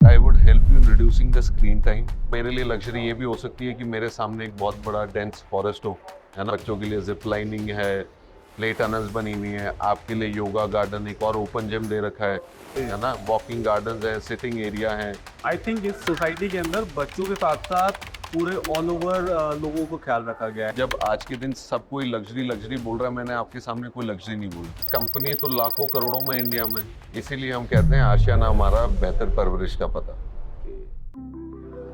I would help you in reducing the screen time. मेरे लिए luxury ये भी हो सकती है कि मेरे सामने एक बहुत बड़ा डेंस फॉरेस्ट हो, है ना। बच्चों के लिए जिप लाइनिंग है, प्ले टनल्स बनी हुई है, आपके लिए योगा गार्डन एक और ओपन जिम दे रखा है ना, वॉकिंग गार्डन है, सिटिंग एरिया है। आई थिंक इस सोसाइटी के अंदर बच्चों के साथ साथ पूरे ऑल ओवर लोगों को ख्याल रखा गया है। जब आज के दिन सब कोई लग्जरी लग्जरी बोल रहा है, मैंने आपके सामने कोई लग्जरी नहीं बोली। कंपनी तो लाखों करोड़ों में इंडिया में, इसीलिए हम कहते हैं आशियाना हमारा बेहतर परवरिश का पता।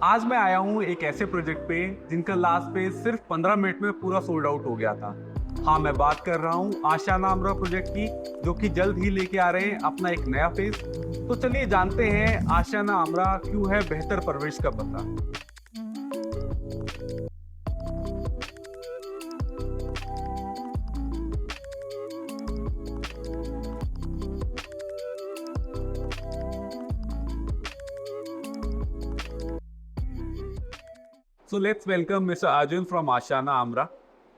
आज मैं आया हूँ एक ऐसे प्रोजेक्ट पे जिनका लास्ट पेज सिर्फ 15 मिनट में पूरा सोल्ड आउट हो गया था। हाँ, मैं बात कर रहा हूँ आशियाना अमरा प्रोजेक्ट की, जो कि जल्द ही लेके आ रहे हैं अपना एक नया फेज। तो चलिए जानते हैं आशियाना अमरा क्यों है बेहतर परवरिश का पता। So let's welcome Mr. Arjun from Ashana Amra.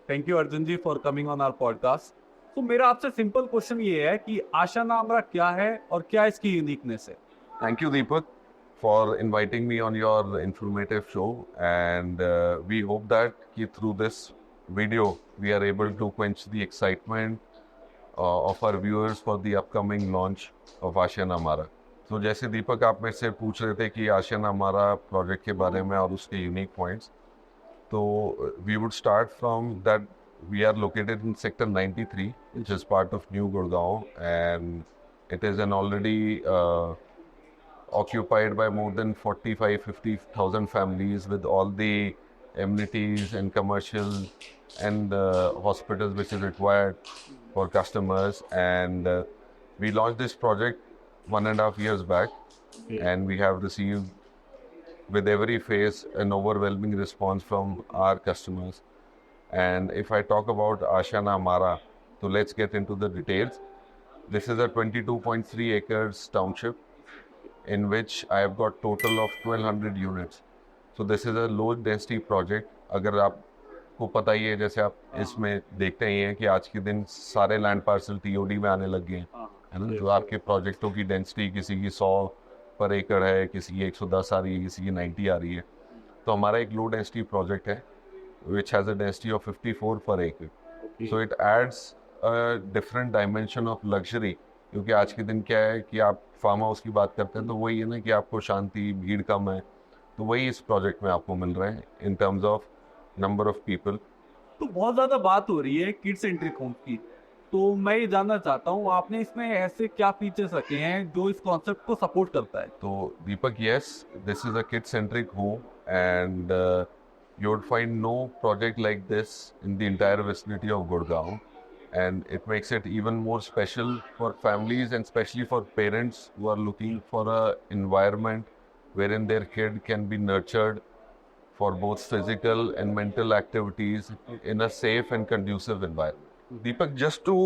Thank you Arjun ji for coming on our podcast. तो मेरा आपसे सिंपल क्वेश्चन ये है कि आशाना अमरा क्या है और क्या इसकी यूनिकनेस है। Thank you, Deepak, for inviting me on your informative show. And we hope that through this video, we are able to quench the excitement of our viewers for the upcoming launch of Ashiana Amara. तो जैसे दीपक आप मेरे से पूछ रहे थे कि आशियाना हमारा प्रोजेक्ट के बारे में और उसके यूनिक पॉइंट्स, तो we would start from that we are located in sector 93, which is part of New Gurgaon, and it is an already occupied by more than 45-50,000 families with all the amenities and commercial and hospitals which is required for customers. And we launched this project 1.5 years back, and we have received with every phase an overwhelming response from our customers. And if I talk about Ashiana Amara, so let's get into the details. This is a 22.3 acres township in which I have got total of 1200 units. So this is a low density project. अगर आपको पता ही है, जैसे आप इसमें देखते ही हैं कि आज के दिन सारे लैंड पार्सल टीओडी में आने लग गए हैं, है ना। जो आपके प्रोजेक्टों की डेंसिटी किसी की 100 पर एकड़ है, किसी की 110 आ रही है, किसी की 90 आ रही है। तो हमारा एक लो डेंसिटी प्रोजेक्ट है which has a density of 54 per acre. So it adds a different dimension of luxury. क्योंकि आज के दिन क्या है कि आप फार्म हाउस की बात करते हैं तो वही है ना कि आपको शांति, भीड़ कम है, तो वही इस प्रोजेक्ट में आपको मिल रहा है in terms of number of people. तो बहुत ज्यादा बात हो रही है किड सेंट्रिक होम की, तो मैं ये जानना चाहता हूँ आपने इसमें ऐसे क्या फीचर्स रखे हैं जो इस कॉन्सेप्ट को सपोर्ट करता है। तो Deepak, yes, this is a kid centric home, and you would find no project like this in the entire vicinity of Gurgaon, and it makes it even more special for families and especially for parents who are looking for a environment wherein their kid can be nurtured for both physical and mental activities in a safe and conducive environment. Deepak, just to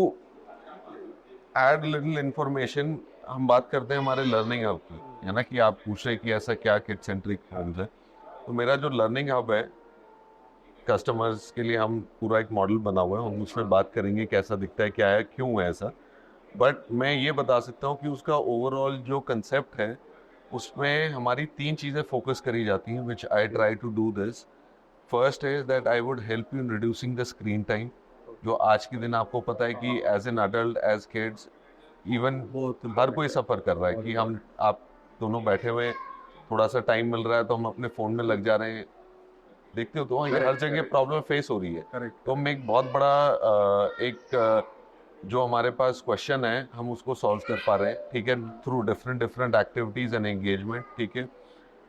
add little information, हम बात करते हैं हमारे learning hub की, है ना, कि आप पूछ रहे कि ऐसा क्या किड सेंट्रिक होम्स है। तो मेरा जो लर्निंग हब है, कस्टमर्स के लिए हम पूरा एक मॉडल बना हुआ है, हम उसमें बात करेंगे कैसा दिखता है, क्या है, क्यों है ऐसा। बट मैं ये बता सकता हूँ कि उसका ओवरऑल जो कंसेप्ट है उसमें हमारी 3 चीज़ें फोकस करी जाती हैं, which I try to do this. First is that I would help you in reducing the screen time. जो आज के दिन आपको पता है कि as an adult, as kids, even हर कोई सफ़र कर रहा है कि हम आप दोनों बैठे हुए, थोड़ा सा टाइम मिल रहा है तो हम अपने फ़ोन में लग जा रहे हैं। देखते हो तो हर जगह प्रॉब्लम फेस हो रही है। तो हम एक बहुत बड़ा जो हमारे पास क्वेश्चन है हम उसको सॉल्व कर पा रहे हैं, ठीक है, through different different activities and engagement, ठीक है।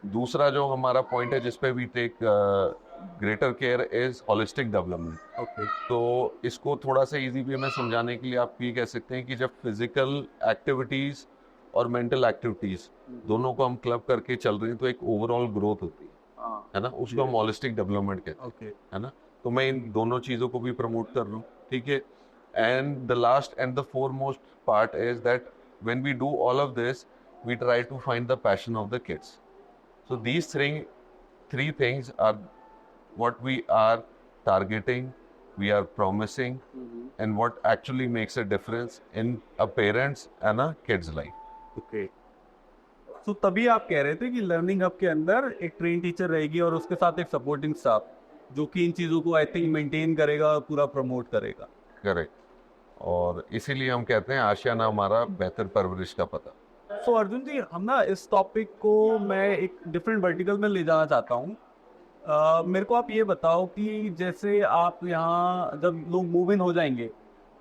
दूसरा जो हमारा पॉइंट है जिसपे we take greater care is holistic development. Okay. तो इसको थोड़ा सा इजी वे में समझाने के लिए आप ये कह सकते हैं कि जब फिजिकल एक्टिविटीज और मेंटल एक्टिविटीज दोनों को हम क्लब करके चल रहे हैं तो एक ओवरऑल ग्रोथ होती है ना, उसको हम होलिस्टिक डेवलपमेंट कहते हैं, ओके। है ना। तो मैं इन दोनों चीज़ों को भी प्रमोट कर रहा हूँ, ठीक है। And the last and the foremost part is that when we do all of this we try to find the passion of the kids. So these three things are what we are targeting, we are promising, and what actually makes a difference in a parent's and a kid's life. Okay. तो तभी आप कह रहे थे कि learning hub के अंदर एक ट्रेन टीचर रहेगी और उसके साथ एक सपोर्टिंग स्टाफ जो कि इन चीज़ों को आई थिंक मेंटेन करेगा और पूरा प्रमोट करेगा। करेक्ट। और इसीलिए हम कहते हैं आशियाना हमारा बेहतर परवरिश का पता। सो अर्जुन जी, हम ना इस टॉपिक को मैं एक डिफरेंट वर्टिकल में ले जाना चाहता हूँ। मेरे को आप ये बताओ कि जैसे आप यहाँ जब लोग मूव इन हो जाएंगे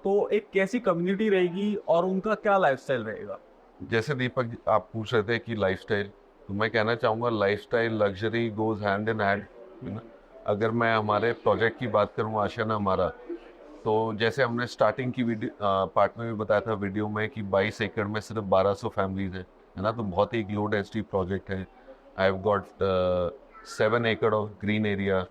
तो एक कैसी कम्युनिटी रहेगी और उनका क्या लाइफस्टाइल रहेगा? जैसे दीपक जी, आप पूछ रहे थे कि लाइफस्टाइल, तो मैं कहना चाहूँगा lifestyle luxury goes hand in hand, है ना। अगर मैं हमारे प्रोजेक्ट की बात करूँ आशियाना हमारा, तो जैसे हमने स्टार्टिंग की वीडियो पार्ट में भी बताया था वीडियो में कि 22 एकड़ में सिर्फ 1200 फैमिलीज है ना, तो बहुत ही एक लो डेंसिटी प्रोजेक्ट है। आई हैव गॉट 7 एकड़ ऑफ ग्रीन एरिया।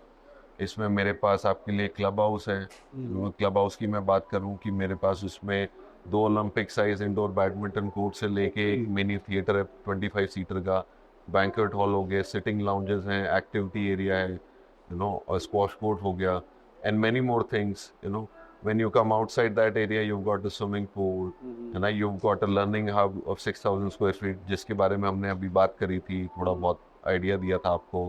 इसमें मेरे पास आपके लिए क्लब हाउस है। क्लब हाउस की मैं बात करूं कि मेरे पास उसमें 2 Olympic size indoor badminton court से लेके एक मिनी थिएटर है 25 सीटर का, बैंक्वेट हॉल हो गया, सिटिंग लाउंजेस हैं, एक्टिविटी एरिया है, यू नो, और स्क्वाश कोर्ट हो गया, and many more things, you know. When you come outside that area, you've got the swimming pool, and you've got a learning hub of 6,000 square feet, जिसके बारे में हमने अभी बात करी थी, थोड़ा बहुत आइडिया दिया था आपको।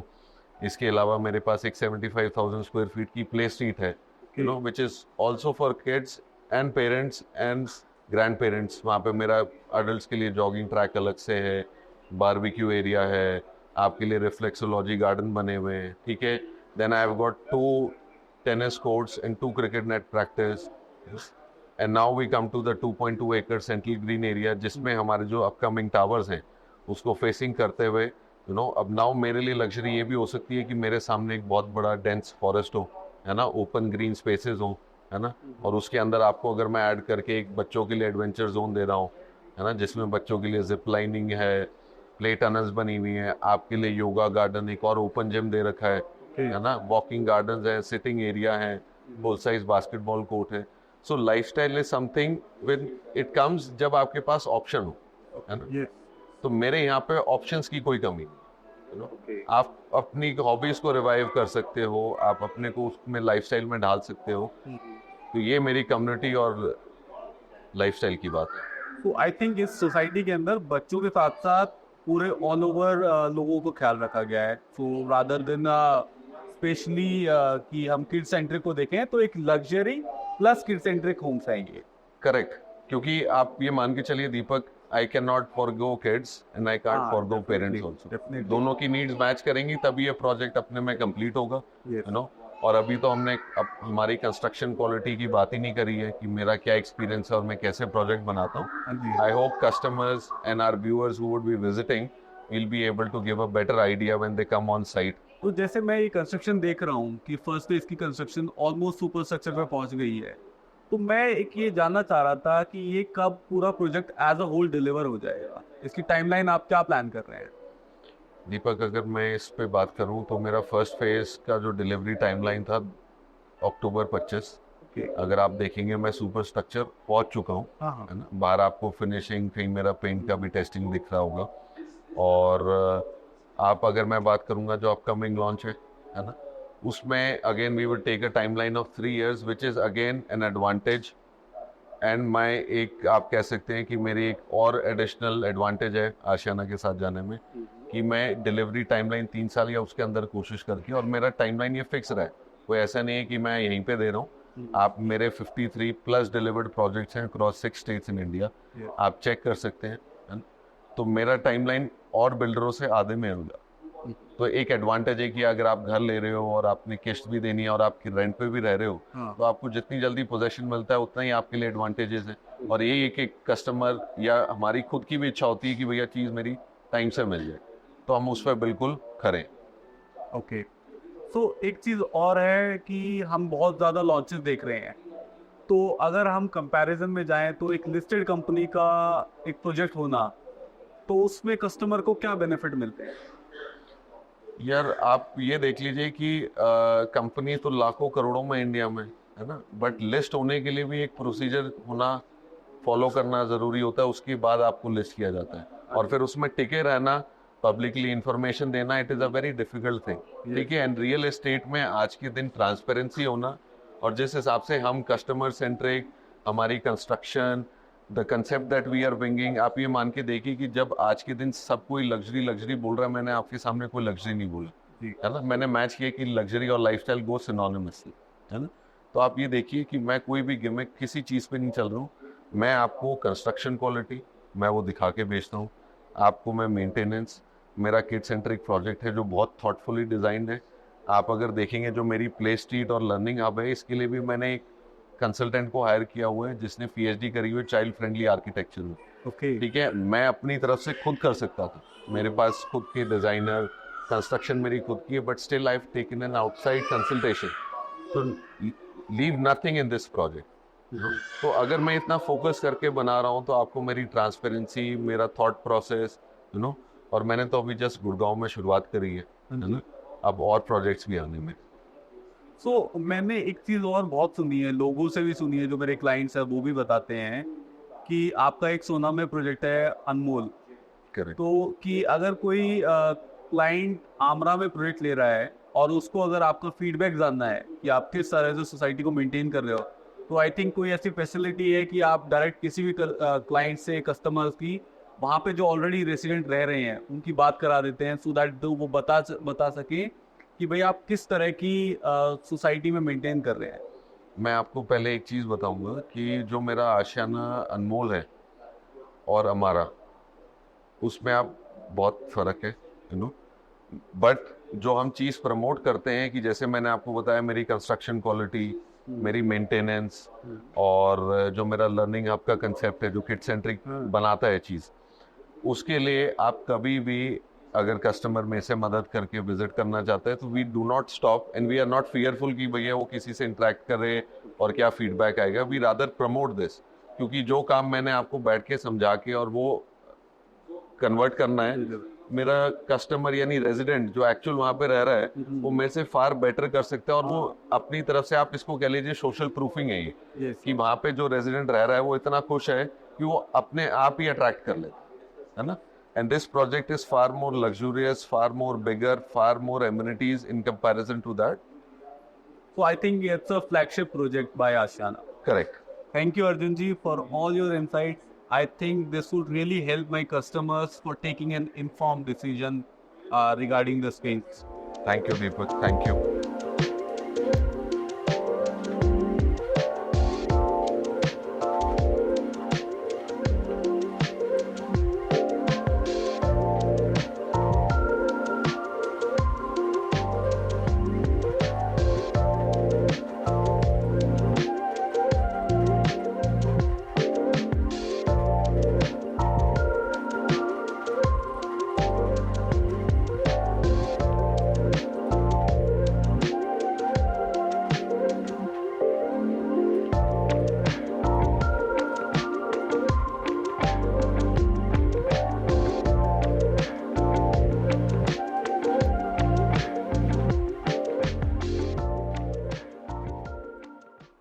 इसके अलावा मेरे पास एक 75,000 स्क्वायर फीट की प्ले स्ट्रीट है, you know, which is also for kids and parents and grand parents. वहाँ पे मेरा अडल्ट के लिए जॉगिंग ट्रैक अलग से है, बारबेक्यू एरिया है, आपके लिए रिफ्लेक्सोलॉजी गार्डन बने हुए हैं, ठीक है। Then I have got 2 tennis courts and 2 cricket net practice, and now we come to the 2.2 acre central green area, जिसमें हमारे जो अपकमिंग टावर्स हैं उसको फेसिंग करते हुए, यू नो, अब नाउ मेरे लिए लग्जरी ये भी हो सकती है कि मेरे सामने एक बहुत बड़ा डेंस फॉरेस्ट हो, है ना, ओपन ग्रीन स्पेसेस हो, है ना, और उसके अंदर आपको अगर मैं ऐड करके एक बच्चों के लिए एडवेंचर जोन दे रहा हूँ, है ना, जिसमें बच्चों के लिए जिप लाइनिंग है, प्ले टनल्स बनी हुई है, आपके लिए योगा गार्डन, एक और ओपन जिम दे रखा है ना, वॉकिंग गार्डन्स है, सिटिंग एरिया है, फुल साइज बास्केटबॉल कोर्ट है। So lifestyle is something when it comes जब आपके पास ऑप्शन हो, है ना। तो मेरे यहाँ पे ऑप्शंस की कोई कमी नहीं। आप अपनी हॉबीज को रिवाइव कर सकते हो, आप अपने को उसमें लाइफस्टाइल में ढाल सकते हो। तो ये मेरी कम्युनिटी और लाइफस्टाइल की बात है। तो आई थिंक इस सोसाइटी के अंदर बच्चों के साथ साथ पूरे ऑल ओवर लोगों को ख्याल रखा गया है। सो रादर देन स्पेशली कि हम किड सेंट्रिक को देखें तो एक luxury plus kid centric homes आएंगे। करेक्ट, क्योंकि आप ये मान के चलिए Deepak, I can not forgo kids and I can't forgo parents also. दोनों की नीड्स मैच करेंगी तभी ये प्रोजेक्ट अपने में कंप्लीट होगा, यू नो। और अभी तो हमने अब हमारी कंस्ट्रक्शन क्वालिटी की बात ही नहीं करी है कि मेरा क्या एक्सपीरियंस है और मैं कैसे प्रोजेक्ट बनाता हूँ। I hope customers and our viewers who would be visiting will be able to give a better idea when they come on site. तो जैसे मैं ये कंस्ट्रक्शन देख रहा हूँ कि फर्स्ट फेज की कंस्ट्रक्शन ऑलमोस्ट सुपर स्ट्रक्चर पे पहुंच गई है, तो मैं एक ये जानना चाह रहा था कि ये कब पूरा project as a whole deliver हो जाएगा, इसकी टाइमलाइन आप क्या प्लान कर रहे हैं? दीपक, अगर मैं इस पे बात करूं तो मेरा फर्स्ट फेज का जो डिलीवरी टाइमलाइन था अक्टूबर 25। अगर आप देखेंगे मैं सुपर स्ट्रक्चर पहुंच चुका हूं, है ना। बाहर आपको फिनिशिंग, कहीं मेरा पेंट का भी टेस्टिंग दिख रहा होगा। और आप अगर मैं बात करूंगा जो अपकमिंग लॉन्च है ना, उसमें again we will take a timeline of 3 years which is again an advantage. And मैं एक आप कह सकते हैं कि मेरी एक और एडिशनल एडवांटेज है आशियाना के साथ जाने में कि मैं डिलीवरी टाइमलाइन 3 साल या उसके अंदर कोशिश करके, और मेरा टाइमलाइन ये फिक्स रहा है, कोई ऐसा नहीं है कि मैं यहीं पे दे रहा हूँ। आप मेरे 53 प्लस डिलीवर्ड प्रोजेक्ट्स हैं अक्रॉस 6 स्टेट्स इन इंडिया, आप चेक कर सकते हैं, है ना? तो मेरा टाइमलाइन और बिल्डरों से आधे में होगा। तो एक एडवांटेज है कि अगर आप घर ले रहे हो और आपने किस्त भी देनी है और आपकी रेंट पे भी रह रहे हो, तो आपको जितनी जल्दी पोजेशन मिलता है उतना ही आपके लिए एडवांटेजेस है। और ये एक कस्टमर या हमारी खुद की भी इच्छा होती है कि भैया चीज़ मेरी टाइम से मिल जाए, तो हम उस पर बिल्कुल खरे। ओके, तो एक चीज़ और है कि हम बहुत ज़्यादा लॉन्चेस देख रहे हैं, तो अगर हम कंपैरिजन में जाएं तो एक लिस्टेड कंपनी का एक प्रोजेक्ट होना, तो उसमें कस्टमर को क्या बेनिफिट मिलते हैं? यार आप ये देख लीजिए कि कंपनी तो लाखों करोड़ों में इंडिया में है ना, बट लिस्ट होने के लिए भी एक प्रोसीजर होना, फॉलो करना ज़रूरी होता है। उसके बाद आपको लिस्ट किया जाता है और फिर उसमें टिके रहना, पब्लिकली इंफॉर्मेशन देना, it is a very difficult thing, ठीक है। एंड रियल एस्टेट में आज के दिन ट्रांसपेरेंसी होना, और जिस हिसाब से हम कस्टमर सेंट्रिक, हमारी construction, the concept that we are bringing, आप ये मान के देखिए कि जब आज के दिन सब कोई लग्जरी लग्जरी बोल रहा है, मैंने आपके सामने कोई लग्जरी नहीं बोला, है ना। मैंने मैच किया कि लग्जरी और लाइफस्टाइल गो सिनोनिमसली, है ना। तो आप ये देखिए कि मैं कोई भी गिमिक किसी चीज़ पे नहीं चल रहा हूँ। मैं आपको कंस्ट्रक्शन क्वालिटी मैं वो दिखा के बेचता हूँ, आपको मैं मेंटेनेंस, मेरा किड सेंट्रिक प्रोजेक्ट है जो बहुत थॉटफुली डिजाइंड है। आप अगर देखेंगे जो मेरी प्ले स्ट्रीट और लर्निंग हब है, इसके लिए भी मैंने एक कंसल्टेंट को हायर किया हुआ है जिसने पीएचडी करी हुई है चाइल्ड फ्रेंडली आर्किटेक्चर में। ओके। ठीक है, मैं अपनी तरफ से खुद कर सकता था, मेरे पास खुद के डिजाइनर, कंस्ट्रक्शन मेरी खुद की है, but still I have taken an outside consultation to leave nothing in this project. तो अगर मैं इतना फोकस करके बना रहा हूँ तो आपको मेरी ट्रांसपेरेंसी, मेरा थॉट प्रोसेस, और मैंने तो अभी जस्ट गुड़गांव में शुरुआत करी है ना, अब और प्रोजेक्ट्स भी आने में। मैंने एक चीज और बहुत सुनी है, लोगों से भी सुनी है, जो मेरे क्लाइंट्स हैं वो भी बताते हैं कि आपका एक सोना में प्रोजेक्ट है अनमोल। करेक्ट। तो कि अगर कोई क्लाइंट आमरा में प्रोजेक्ट ले रहा है और उसको अगर आपका फीडबैक जानना है कि आप किस तरह से सोसाइटी को मेंटेन कर रहे हो, तो आई थिंक कोई ऐसी फैसिलिटी है कि आप डायरेक्ट किसी भी क्लाइंट से, कस्टमर्स की, वहाँ पे जो ऑलरेडी रेसिडेंट रह रहे हैं उनकी बात करा देते हैं, सो दैट वो बता सके कि भाई आप किस तरह की सोसाइटी में मेंटेन कर रहे हैं। मैं आपको पहले एक चीज़ बताऊंगा कि जो मेरा आशियाना अनमोल है और हमारा, उसमें आप बहुत फ़र्क है, बट जो हम चीज़ प्रमोट करते हैं कि जैसे मैंने आपको बताया मेरी कंस्ट्रक्शन क्वालिटी, मेरी मेंटेनेंस, और जो मेरा लर्निंग हब का कंसेप्ट है जो किड सेंट्रिक बनाता है चीज़, उसके लिए आप कभी भी अगर कस्टमर में से मदद करके विजिट करना चाहते हैं तो we do not stop and we are not fearful कि भैया वो किसी से इंटरेक्ट करे और क्या फीडबैक आएगा। वी रादर प्रमोट दिस, क्योंकि जो काम मैंने आपको बैठ के समझा के और वो कन्वर्ट करना है, मेरा कस्टमर यानी रेजिडेंट जो एक्चुअल वहाँ पे रह रहा है वो मेरे से फार बेटर कर सकता है। और वो अपनी तरफ से, आप इसको कह लीजिए सोशल प्रूफिंग है ये, कि वहाँ पे जो रेजिडेंट रह रहा है वो इतना खुश है कि वो अपने आप ही अट्रैक्ट कर लेता है ना। And this project is far more luxurious, far more bigger, far more amenities in comparison to that. So I think it's a flagship project by Ashiana. Correct. Thank you, Arjun ji, for all your insights. I think this would really help my customers for taking an informed decision regarding the space. Thank you, Deepak. Thank you.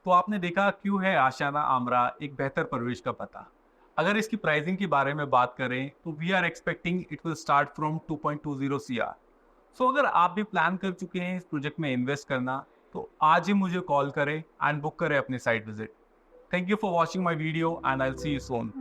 तो आपने देखा क्यों है आशियाना आमरा एक बेहतर परवरिश का पता। अगर इसकी प्राइसिंग के बारे में बात करें तो we are expecting it will start from 2.20 CR। So अगर आप भी प्लान कर चुके हैं इस प्रोजेक्ट में इन्वेस्ट करना, तो आज ही मुझे कॉल करें एंड बुक करें अपनी site visit. Thank you for watching my video and I will see you soon.